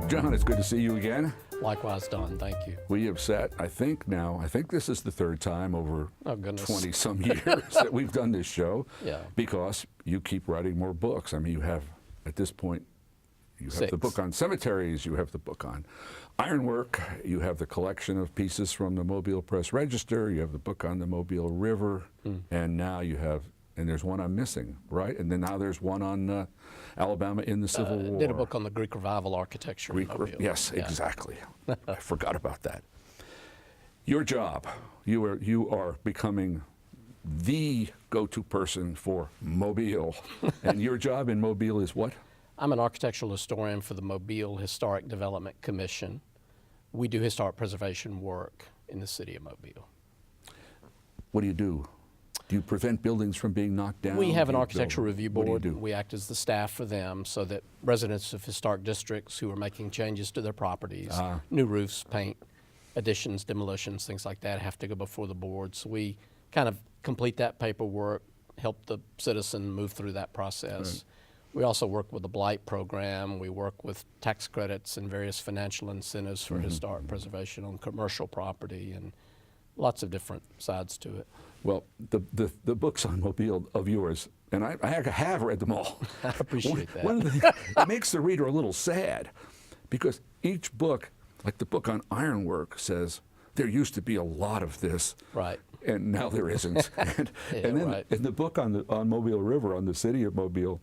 John, it's good to see you again. Likewise, Don. Thank you. We have sat, I think this is the third time over Oh, goodness. 20-some years that we've done this show. Yeah. Because you keep writing more books. I mean, you have, at this point, you have 6. the book on cemeteries, you have the book on ironwork, you have the collection of pieces from the Mobile Press Register, you have the book on the Mobile River, and now you have, and there's one I'm missing, right? And then now there's one on Alabama in the Civil War. Did a book on the Greek Revival architecture. in Mobile. Yes, Yeah. exactly. I forgot about that. Your job, you are becoming the go-to person for Mobile. And your job in Mobile is what? I'm an architectural historian for the Mobile Historic Development Commission. We do historic preservation work in the city of Mobile. What do you do? Do you prevent buildings from being knocked down? We have an Do you architectural build- review what board. do you do? We act as the staff for them so that residents of historic districts who are making changes to their properties, new roofs, paint, additions, demolitions, things like that, have to go before the board. So we kind of complete that paperwork, help the citizen move through that process. Right. We also work with the blight program. We work with tax credits and various financial incentives for historic preservation on commercial property, and lots of different sides to it. Well, the books on Mobile of yours, and I have read them all. I appreciate that. One of the things, it makes the reader a little sad, because each book, like the book on ironwork, says there used to be a lot of this, Right. and now there isn't. And then right. in the book on Mobile River, on the city of Mobile,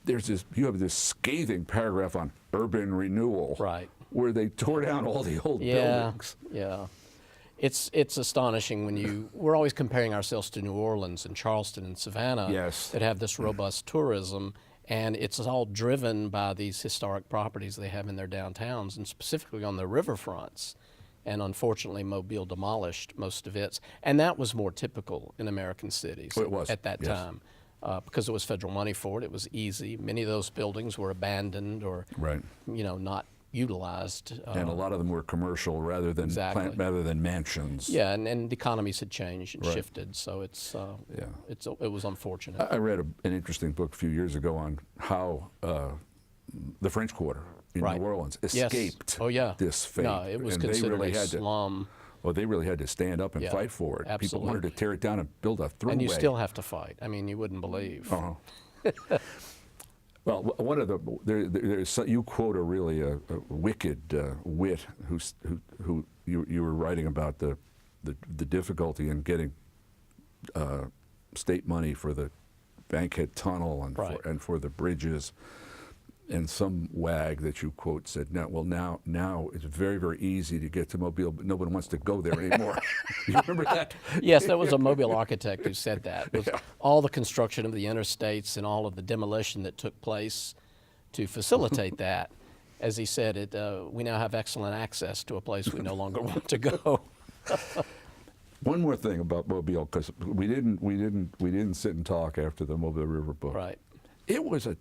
you have this scathing paragraph on urban renewal, Right. where they tore down all the old buildings. Yeah. It's astonishing when we're always comparing ourselves to New Orleans and Charleston and Savannah Yes. that have this robust tourism, and it's all driven by these historic properties they have in their downtowns and specifically on the riverfronts. And unfortunately, Mobile demolished most of its, and that was more typical in American cities It was, at that yes. time. Because there was federal money for it, it was easy. Many of those buildings were abandoned or, Right. not utilized. And a lot of them were commercial rather than Exactly. rather than mansions. Yeah, and the economies had changed and Right. shifted, so it was unfortunate. I read an interesting book a few years ago on how the French Quarter in Right. New Orleans Yes. escaped Oh yeah. this fate. No, it was And they considered really a had to- slum, Well, they really had to stand up and Yeah, fight for it. People wanted to absolutely. tear it down and build a throughway. and you still have to fight. I mean, you wouldn't believe. Well, one of there's you quote a wicked wit who you were writing about the difficulty in getting state money for the Bankhead Tunnel and Right. for the bridges. And some wag that you quote said, now it's very, very easy to get to Mobile, but nobody wants to go there anymore. You remember that? Yes, that was a Mobile architect who said that. With all the construction of the interstates and all of the demolition that took place to facilitate that, as he said, we now have excellent access to a place we no longer want to go. One more thing about Mobile, because we didn't sit and talk after the Mobile River book. Right. It was a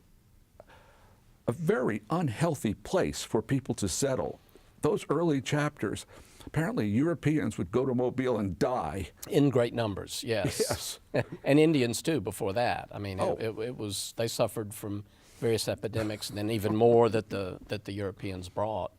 very unhealthy place for people to settle. Those early chapters, apparently Europeans would go to Mobile and die. In great numbers, yes. And Indians too before that. I mean, it was, they suffered from various epidemics and then even more that the Europeans brought.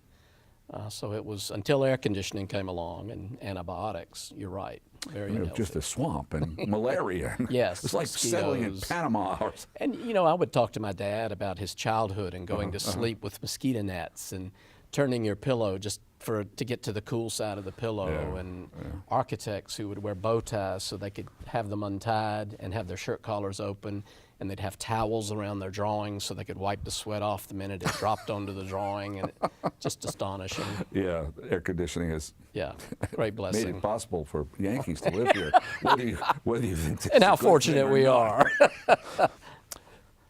So it was until air conditioning came along and antibiotics, you're right, very It was unhealthy. just a swamp and malaria. Yes, It's like settling in mosquitoes. Panama. And I would talk to my dad about his childhood and going to sleep with mosquito nets and turning your pillow just to get to the cool side of the pillow, and architects who would wear bow ties so they could have them untied and have their shirt collars open, and they'd have towels around their drawings so they could wipe the sweat off the minute it dropped onto the drawing, and just astonishing. Yeah, air conditioning has Yeah, great made blessing. it possible for Yankees to live here. Whether you think And how that's a good fortunate thing or we not. are.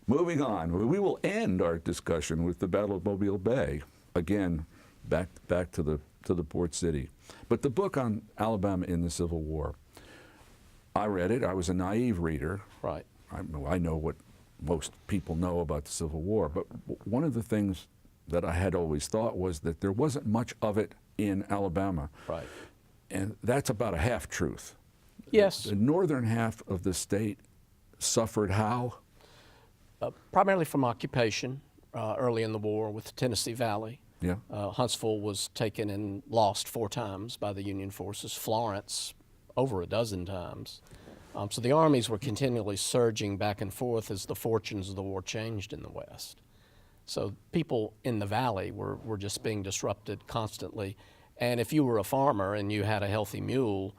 Moving on, we will end our discussion with the Battle of Mobile Bay. Again, back to the port city. But the book on Alabama in the Civil War, I read it. I was a naive reader. Right. I know what most people know about the Civil War, but one of the things that I had always thought was that there wasn't much of it in Alabama. Right. And that's about a half-truth. Yes. The northern half of the state suffered how? Primarily from occupation early in the war with the Tennessee Valley. Yeah. Huntsville was taken and lost 4 times by the Union forces. Florence over a dozen times. So the armies were continually surging back and forth as the fortunes of the war changed in the West. So people in the valley were just being disrupted constantly. And if you were a farmer and you had a healthy mule,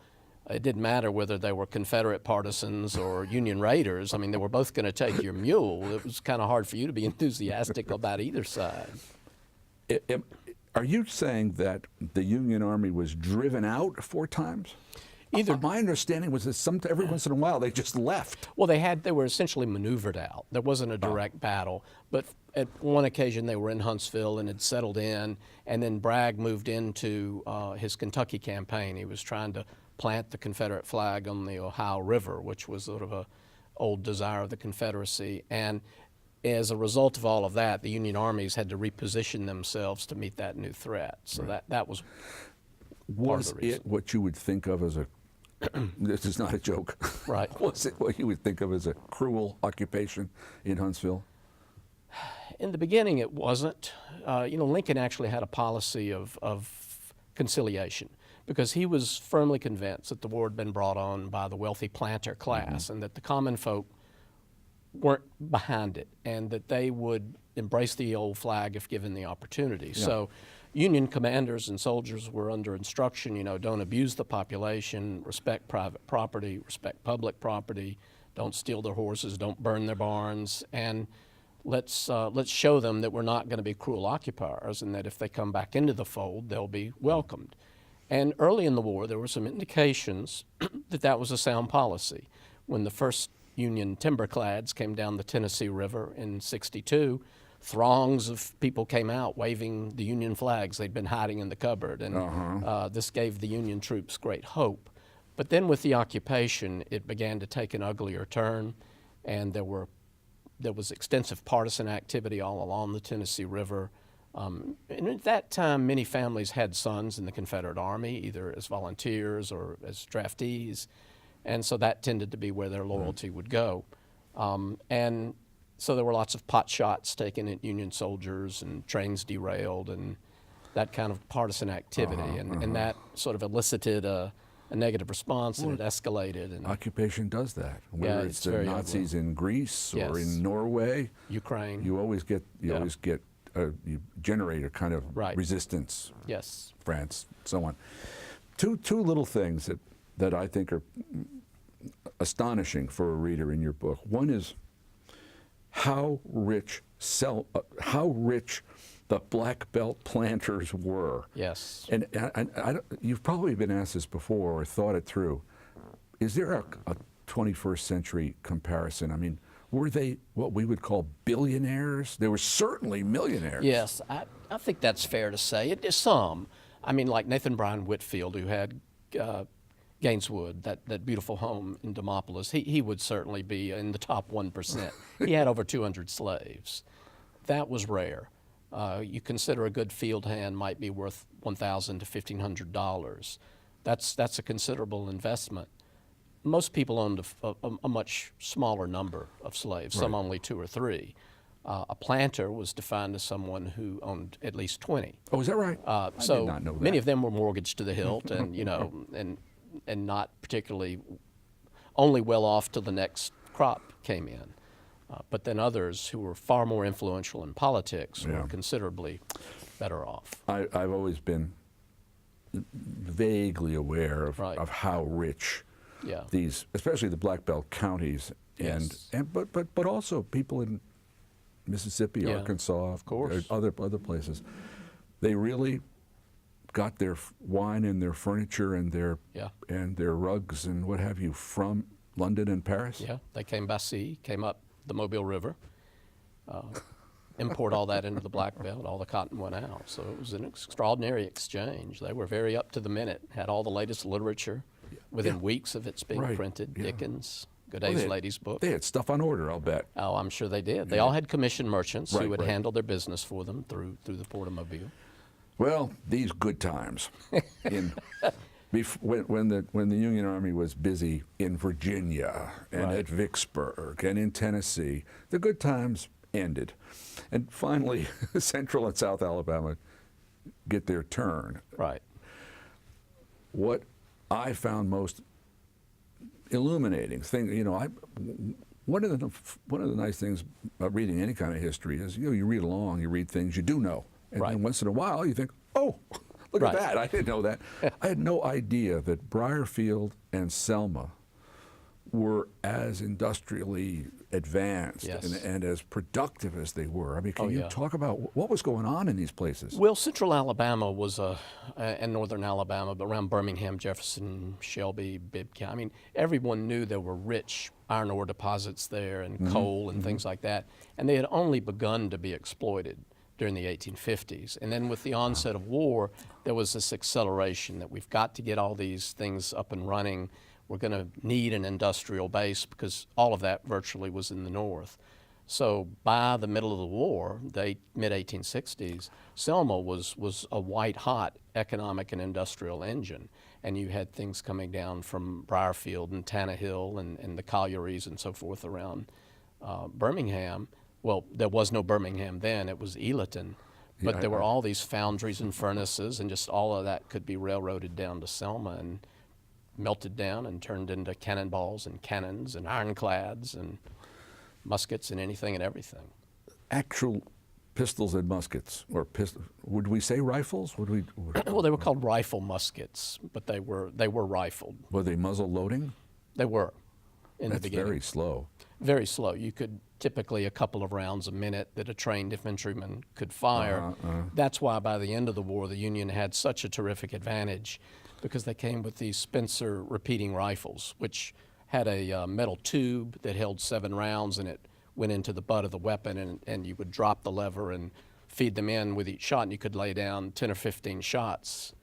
it didn't matter whether they were Confederate partisans or Union raiders. I mean, they were both going to take your mule. It was kind of hard for you to be enthusiastic about either side. Are you saying that the Union Army was driven out 4 times? Either. My understanding was that every once in a while they just left. Well, they were essentially maneuvered out. There wasn't a direct battle, but at one occasion they were in Huntsville and had settled in, and then Bragg moved into his Kentucky campaign. He was trying to plant the Confederate flag on the Ohio River, which was sort of a old desire of the Confederacy. And as a result of all of that, the Union armies had to reposition themselves to meet that new threat. So that was part of the reason. Was it what you would think of as a this is not a joke. Right. Was it what you would think of as a cruel occupation in Huntsville? In the beginning, it wasn't. Lincoln actually had a policy of conciliation because he was firmly convinced that the war had been brought on by the wealthy planter class and that the common folk weren't behind it and that they would embrace the old flag if given the opportunity. Yeah. So Union commanders and soldiers were under instruction, don't abuse the population, respect private property, respect public property, don't steal their horses, don't burn their barns, and let's show them that we're not going to be cruel occupiers and that if they come back into the fold, they'll be welcomed. And early in the war, there were some indications that was a sound policy. When the first Union timberclads came down the Tennessee River in '62, throngs of people came out waving the Union flags they'd been hiding in the cupboard, and this gave the Union troops great hope. But then with the occupation, it began to take an uglier turn, and there was extensive partisan activity all along the Tennessee River. And at that time, many families had sons in the Confederate Army, either as volunteers or as draftees, and so that tended to be where their loyalty would go. And so there were lots of pot shots taken at Union soldiers and trains derailed and that kind of partisan activity. And that sort of elicited a negative response, and it escalated. And occupation does that. Whether it's the Nazis in Greece or in Norway, Ukraine, you always get you generate a kind of resistance. Yes. France, so on. Two little things that I think are astonishing for a reader in your book. One is how rich the black belt planters were. Yes. And you've probably been asked this before or thought it through. Is there a 21st century comparison? I mean, were they what we would call billionaires? They were certainly millionaires. Yes, I think that's fair to say. It is some. I mean, like Nathan Bryan Whitfield, who had Gaineswood, that beautiful home in Demopolis, he would certainly be in the top 1%. He had over 200 slaves. That was rare. You consider a good field hand might be worth $1,000 to $1,500. That's a considerable investment. Most people owned a much smaller number of slaves, some only 2 or 3. A planter was defined as someone who owned at least 20. Oh, is that right? I did not know that. Many of them were mortgaged to the hilt, and and not particularly only well off till the next crop came in. But then others who were far more influential in politics were considerably better off. I've always been vaguely aware of how rich these, especially the Black Belt counties, but also people in Mississippi, Arkansas, of course, other places, they really got their wine and their furniture and their rugs and what have you from London and Paris. Yeah, they came by sea, came up the Mobile River, import all that into the Black Belt. All the cotton went out, so it was an extraordinary exchange. They were very up to the minute. Had all the latest literature within weeks of its being printed. Dickens. Gooday's Lady's Book. They had stuff on order, I'll bet. Oh, I'm sure they did. They all had commission merchants who would handle their business for them through the Port of Mobile. Well, these good times, when the Union Army was busy in Virginia and at Vicksburg and in Tennessee, the good times ended. And finally, Central and South Alabama get their turn. Right. What I found most illuminating thing, one of the nice things about reading any kind of history is, you read along, you read things you do know, and Right. then once in a while you think, oh, look Right. at that, I didn't know that. I had no idea that Briarfield and Selma were as industrially advanced Yes. and as productive as they were. I mean, can you yeah. talk about what was going on in these places? Well, central Alabama was and northern Alabama, but around Birmingham, Jefferson, Shelby, Bibb County. I mean, everyone knew there were rich iron ore deposits there and coal and things like that, and they had only begun to be exploited during the 1850s. And then with the onset of war, there was this acceleration that we've got to get all these things up and running. We're going to need an industrial base because all of that virtually was in the north. So by the middle of the war, the mid-1860s, Selma was a white-hot economic and industrial engine. And you had things coming down from Briarfield and Tannehill and the collieries and so forth around Birmingham. Well, there was no Birmingham then, it was Ealaton. But Yeah, there were all these foundries and furnaces, and just all of that could be railroaded down to Selma and melted down and turned into cannonballs and cannons and ironclads and muskets and anything and everything. Actual pistols and muskets, or would we say rifles? Well, they were called rifle muskets, but they were rifled. Were they muzzle loading? They were in That's the beginning. very slow. Very slow. You could typically a couple of rounds a minute that a trained infantryman could fire. That's why by the end of the war, the Union had such a terrific advantage, because they came with these Spencer repeating rifles, which had a metal tube that held 7 rounds, and it went into the butt of the weapon, and you would drop the lever and feed them in with each shot, and you could lay down 10 or 15 shots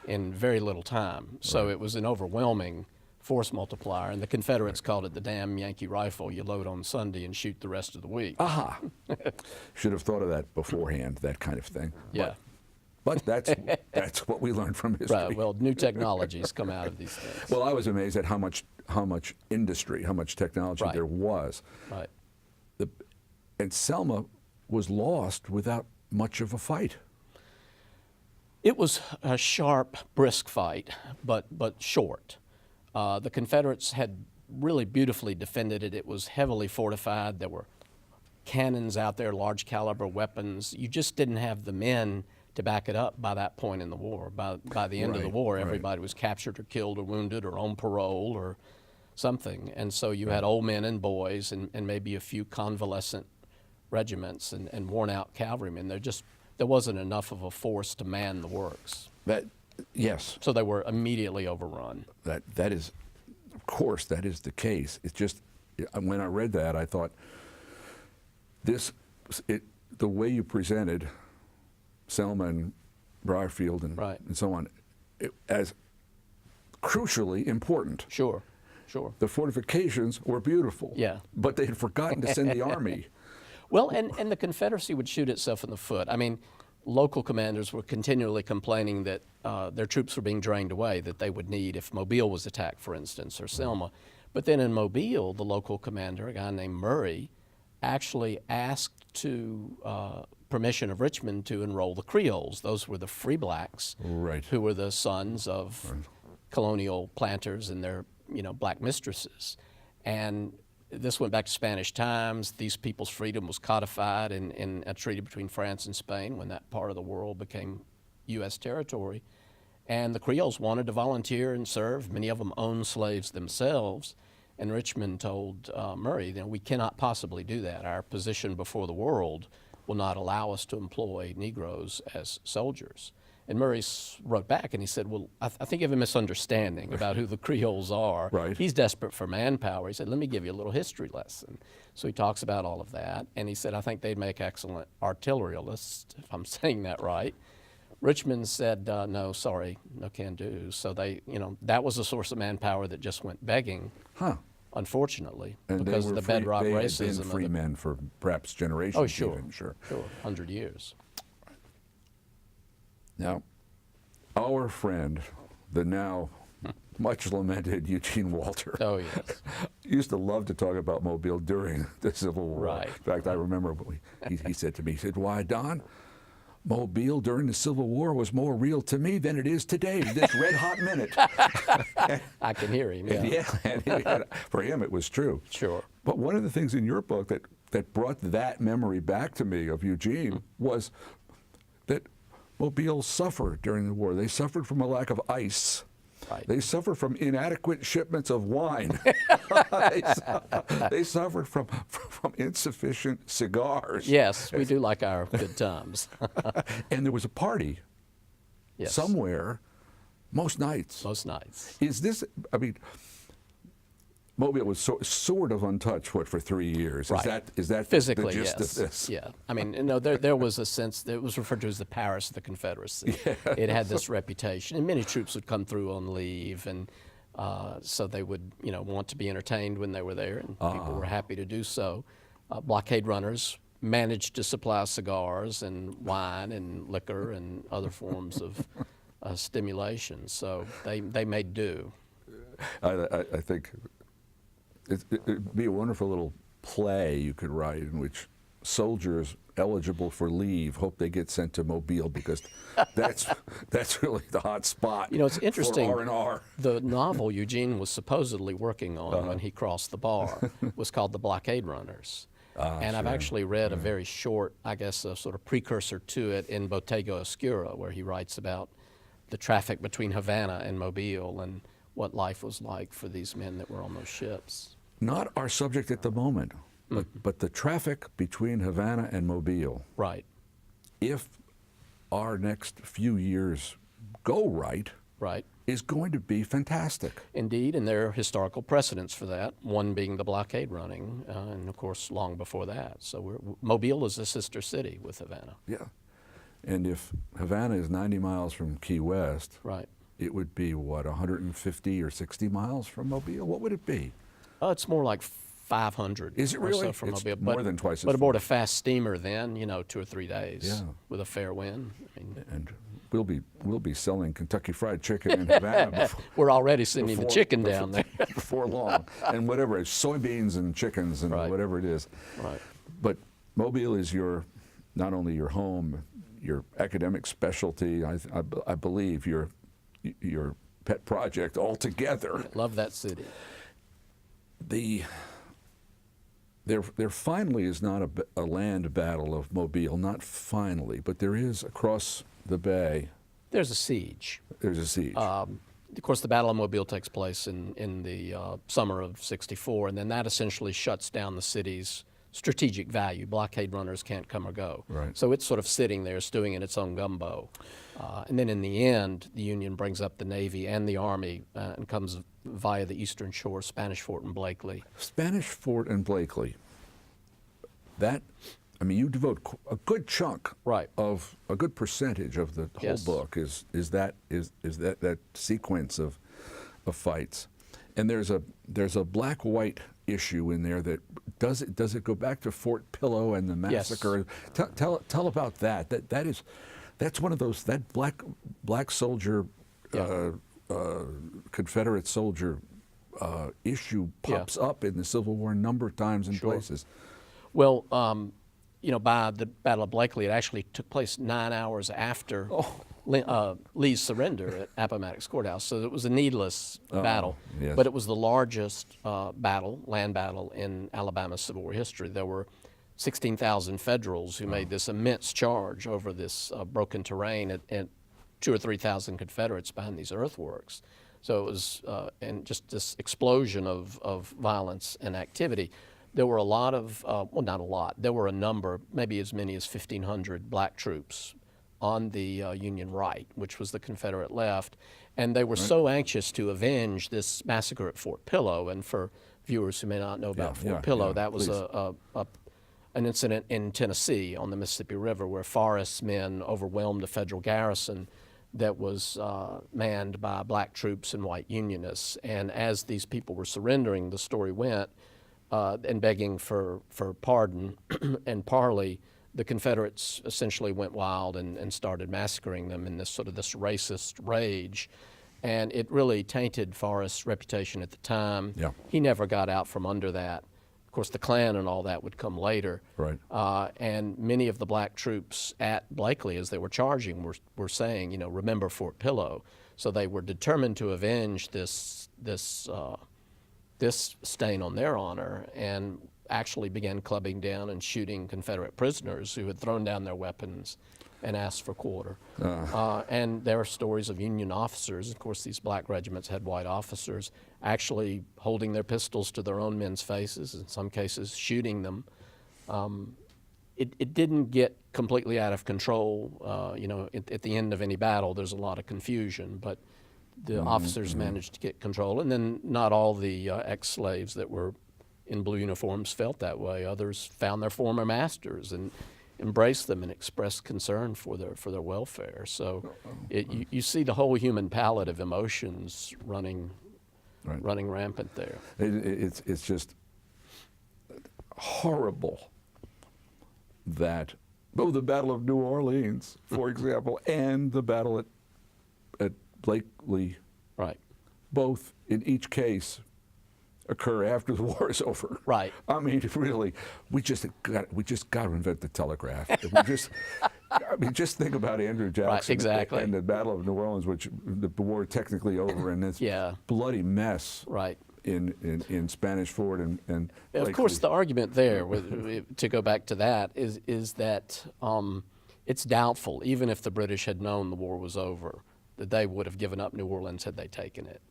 in very little time. So it was an overwhelming force multiplier, and the Confederates called it the damn Yankee rifle. You load on Sunday and shoot the rest of the week. Aha! Should have thought of that beforehand, that kind of thing. Yeah. But that's what we learned from history. Right. Well, new technologies come out of these things. Well, I was amazed at how much industry, how much technology Right. there was. Right. And Selma was lost without much of a fight. It was a sharp, brisk fight, but short. The Confederates had really beautifully defended it. It was heavily fortified. There were cannons out there, large caliber weapons. You just didn't have the men to back it up by that point in the war. By the end of the Right, war, right. everybody was captured or killed or wounded or on parole or something. And so you had old men and boys and maybe a few convalescent regiments and worn out cavalrymen. There wasn't enough of a force to man the works. Yes, So they were immediately overrun. that is, of course, that is the case. It's just, when I read that, I thought, the way you presented Selma and Briarfield and Right. so on, as crucially important. Sure. The fortifications were beautiful. Yeah. But they had forgotten to send the army. Well, and the Confederacy would shoot itself in the foot. I mean, local commanders were continually complaining that their troops were being drained away, that they would need if Mobile was attacked, for instance, or Selma. But then in Mobile, the local commander, a guy named Murray, actually asked permission of Richmond to enroll the Creoles. Those were the free blacks, Right. who were the sons of colonial planters and their black mistresses. And this went back to Spanish times. These people's freedom was codified in a treaty between France and Spain when that part of the world became U.S. territory. And the Creoles wanted to volunteer and serve. Many of them owned slaves themselves. And Richmond told Murray, we cannot possibly do that. Our position before the world will not allow us to employ Negroes as soldiers. And Murray wrote back and he said, well, I think you have a misunderstanding about who the Creoles are. Right. He's desperate for manpower. He said, let me give you a little history lesson. So he talks about all of that. And he said, I think they'd make excellent artillerists, if I'm saying that right. Richmond said, no, sorry, no can do. So that was a source of manpower that just went begging, unfortunately, And because of the bedrock they racism. had been of free the- men for perhaps generations. Oh, sure. Even, sure. 100 years. Now, our friend, the now much lamented Eugene Walter, Oh, yes. used to love to talk about Mobile during the Civil War. Right. In fact, I remember he said to me, he said, why, Don, Mobile during the Civil War was more real to me than it is today, this red hot minute. I can hear him. Yeah. Yeah, for him it was true. Sure. But one of the things in your book that brought that memory back to me of Eugene was that Mobile suffered during the war. They suffered from a lack of ice. Right. They suffered from inadequate shipments of wine. They suffered from insufficient cigars. Yes, we do like our good times. And there was a party somewhere most nights. Most nights. Is this, I mean, Mobile was sort of untouched for 3 years. Right. Is that Physically, the gist yes. of this? Yeah. I mean, there was a sense that it was referred to as the Paris of the Confederacy. Yeah. It had this reputation, and many troops would come through on leave, and so they would, want to be entertained when they were there, and people were happy to do so. Blockade runners managed to supply cigars and wine and liquor and other forms of stimulation, so they made do. I think it'd be a wonderful little play you could write in which soldiers eligible for leave hope they get sent to Mobile, because that's really the hot spot. It's interesting. For R&R. The novel Eugene was supposedly working on when he crossed the bar was called The Blockade Runners. And I've actually read a very short, I guess, a sort of precursor to it in Bottega Oscura, where he writes about the traffic between Havana and Mobile and what life was like for these men that were on those ships. Not our subject at the moment, but the traffic between Havana and Mobile. Right. If our next few years go right, is going to be fantastic. Indeed, and there are historical precedents for that, one being the blockade running, and of course long before that. So Mobile is a sister city with Havana. Yeah. And if Havana is 90 miles from Key West, it would be, what, 150 or 60 miles from Mobile? What would it be? It's more like 500 Is it really? or so from It's Mobile. more than twice as But aboard far. a fast steamer then, 2 or 3 days Yeah. with a fair wind. And we'll be selling Kentucky Fried Chicken in Havana We're already sending the chicken down there. before long, and whatever, it's soybeans and chickens and whatever it is. Right. But Mobile is not only your home, your academic specialty. I believe your pet project altogether. Love that city. There finally is not a land battle of Mobile, not finally, but there is across the bay. There's a siege. There's a siege. Of course, the Battle of Mobile takes place in the summer of '64, and then that essentially shuts down the city's strategic value. Blockade runners can't come or go. Right. So it's sort of sitting there stewing in its own gumbo. And then in the end, the Union brings up the Navy and the Army and comes via the Eastern Shore, Spanish Fort and Blakely. Spanish Fort and Blakely. You devote a good chunk of a good percentage of the whole book is that sequence of fights, and there's a black-white issue in there that does it go back to Fort Pillow and the massacre? Yes. Tell about that. That's one of those, that black soldier Confederate soldier issue pops up in the Civil War a number of times in places. Well, by the Battle of Blakely, it actually took place 9 hours after Lee's surrender at Appomattox Courthouse. So it was a needless battle, yes. but it was the largest land battle in Alabama's Civil War history. There were 16,000 Federals who made this immense charge over this broken terrain and 2,000 or 3,000 Confederates behind these earthworks. So it was and just this explosion of violence and activity. There were a lot of, not a lot, there were a number, maybe as many as 1,500 black troops on the Union right, which was the Confederate left, and they were so anxious to avenge this massacre at Fort Pillow. And for viewers who may not know about Fort Pillow, that was an incident in Tennessee on the Mississippi River where Forrest's men overwhelmed a Federal garrison that was manned by black troops and white Unionists. And as these people were surrendering, the story went, and begging for pardon and parley, the Confederates essentially went wild and started massacring them in this sort of this racist rage. And it really tainted Forrest's reputation at the time. Yeah. He never got out from under that. Of course, the Klan and all that would come later. Right. And many of the black troops at Blakely, as they were charging, were saying, you know, remember Fort Pillow. So they were determined to avenge this stain on their honor, and actually began clubbing down and shooting Confederate prisoners who had thrown down their weapons and asked for quarter. And there are stories of Union officers, of course these black regiments had white officers, actually holding their pistols to their own men's faces, in some cases shooting them. It didn't get completely out of control. You know, at the end of any battle there's a lot of confusion, but the officers managed to get control. And then not all the ex-slaves that were in blue uniforms felt that way. Others found their former masters and embraced them and expressed concern for their welfare. So you see the whole human palette of emotions running rampant there. It's just horrible that both the Battle of New Orleans, for example, and the battle at Blakely, right, both in each case occur after the war is over. Right. I mean, really, we just got to invent the telegraph. I mean, just think about Andrew Jackson, right, exactly, and the Battle of New Orleans, which the war technically over, and this bloody mess. Right. In Spanish Fort and of course, the argument there, to go back to that, is that it's doubtful, even if the British had known the war was over, that they would have given up New Orleans had they taken it.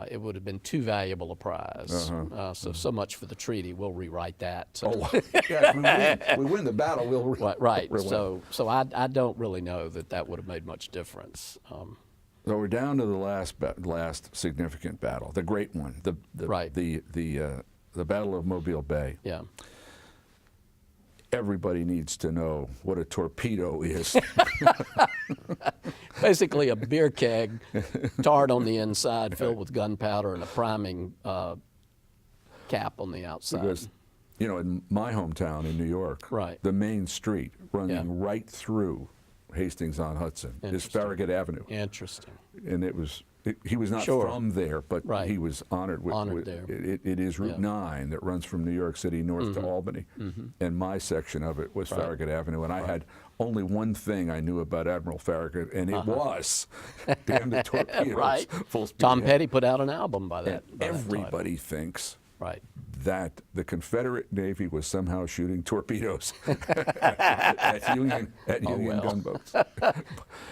It would have been too valuable a prize. So much for the treaty. We'll rewrite that. Yeah, we win the battle. We'll right. So I don't really know that would have made much difference. So we're down to the last significant battle, the great one, the Battle of Mobile Bay. Yeah. Everybody needs to know what a torpedo is. Basically a beer keg, tarred on the inside, filled with gunpowder, and a priming cap on the outside. Because, you know, in my hometown in New York, the main street running right through Hastings-on-Hudson is Farragut Avenue. Interesting. And he was not from there, but he was honored there. It is Route 9 that runs from New York City north to Albany, and my section of it was Farragut Avenue, and I had only one thing I knew about Admiral Farragut, and it was, damn the torpedoes, full speed Tom ahead. Petty put out an album by that. Everybody thinks right. that the Confederate Navy was somehow shooting torpedoes at Union gunboats.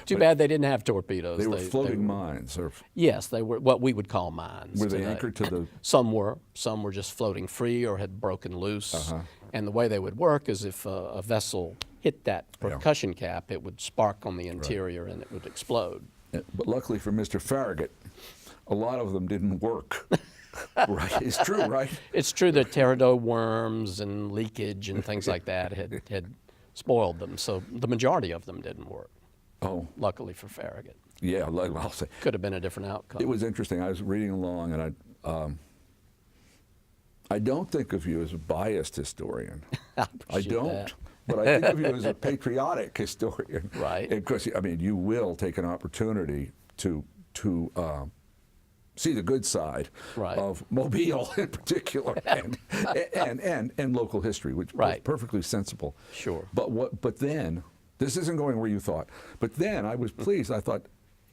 Too bad they didn't have torpedoes. They were floating mines. Yes, they were what we would call mines. Were they anchored to the? Some were just floating free or had broken loose. And the way they would work is if a vessel hit that percussion cap, it would spark on the interior and it would explode. But luckily for Mr. Farragut, a lot of them didn't work. Right, it's true, right? It's true that pterodactyl worms and leakage and things like that had spoiled them, so the majority of them didn't work. Oh. Luckily for Farragut. Yeah, I'll say. Could have been a different outcome. It was interesting. I was reading along, and I don't think of you as a biased historian. I don't. That. But I think of you as a patriotic historian. Right. Because, I mean, you will take an opportunity to see the good side of Mobile in particular, and local history, which was perfectly sensible. Sure. But then, this isn't going where you thought. But then I was pleased. I thought,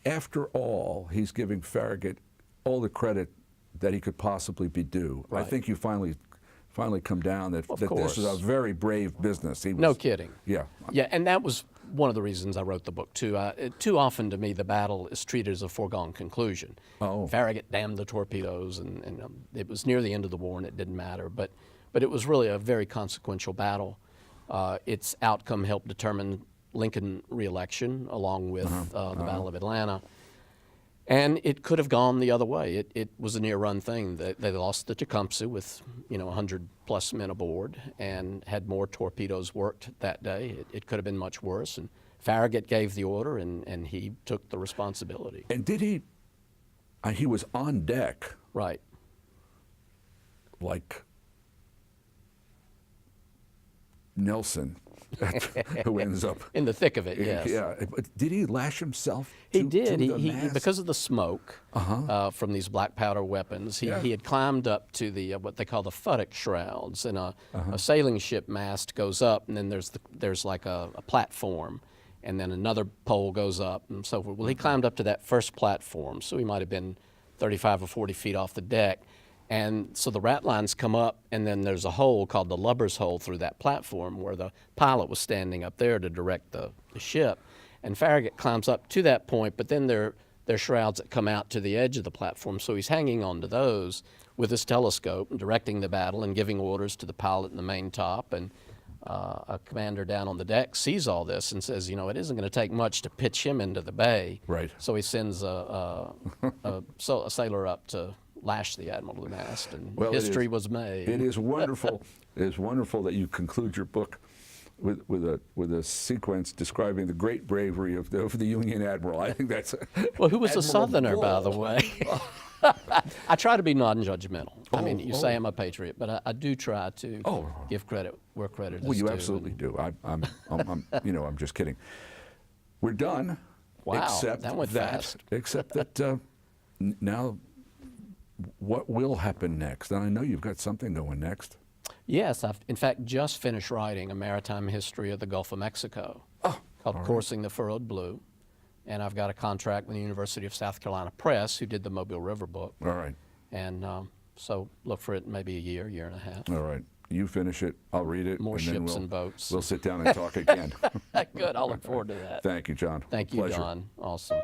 after all, he's giving Farragut all the credit that he could possibly be due. Right. I think you finally come down that this is a very brave business. No kidding. Yeah. Yeah, and that was one of the reasons I wrote the book, too. Too often to me, the battle is treated as a foregone conclusion. Farragut damned the torpedoes, and it was near the end of the war, and it didn't matter. But it was really a very consequential battle. Its outcome helped determine Lincoln re-election, along with the Battle of Atlanta. And it could have gone the other way. It was a near-run thing. They lost the Tecumseh with 100-plus men aboard, and had more torpedoes worked that day. It could have been much worse. And Farragut gave the order, and he took the responsibility. And did he? He was on deck. Right. Like Nelson, who ends up in the thick of it. Yes. Yeah, but did he lash himself? He to did. the He mast? because of the smoke from these black powder weapons. He had climbed up to the what they call the futtock shrouds, and a sailing ship mast goes up, and then there's like a platform, and then another pole goes up, and so forth. Well, he climbed up to that first platform, so he might have been 35 or 40 feet off the deck. And so the rat lines come up, and then there's a hole called the lubber's hole through that platform where the pilot was standing up there to direct the ship. And Farragut climbs up to that point, but then there are shrouds that come out to the edge of the platform. So he's hanging onto those with his telescope and directing the battle and giving orders to the pilot in the main top. And a commander down on the deck sees all this and says, it isn't going to take much to pitch him into the bay. Right. So he sends a sailor up to lash the admiral to the mast, and history was made. It is wonderful. It is wonderful that you conclude your book with a sequence describing the great bravery of the Union admiral. I think that's well. Who was a Admiral Southerner, by the Bull. way? I try to be non-judgmental. I mean, you say I'm a patriot, but I do try to give credit where credit is due. Well, you absolutely do. I'm just kidding. We're done. Wow, except that went fast. Except that now, what will happen next? And I know you've got something going next. Yes, I've in fact just finished writing a maritime history of the Gulf of Mexico called Coursing the Furrowed Blue. And I've got a contract with the University of South Carolina Press, who did the Mobile River book. All right. And so look for it in maybe a year and a half. All right. You finish it, I'll read it. More and then ships and boats. We'll sit down and talk again. Good, I'll look forward to that. Thank you, John. Thank you, Pleasure. John. Awesome.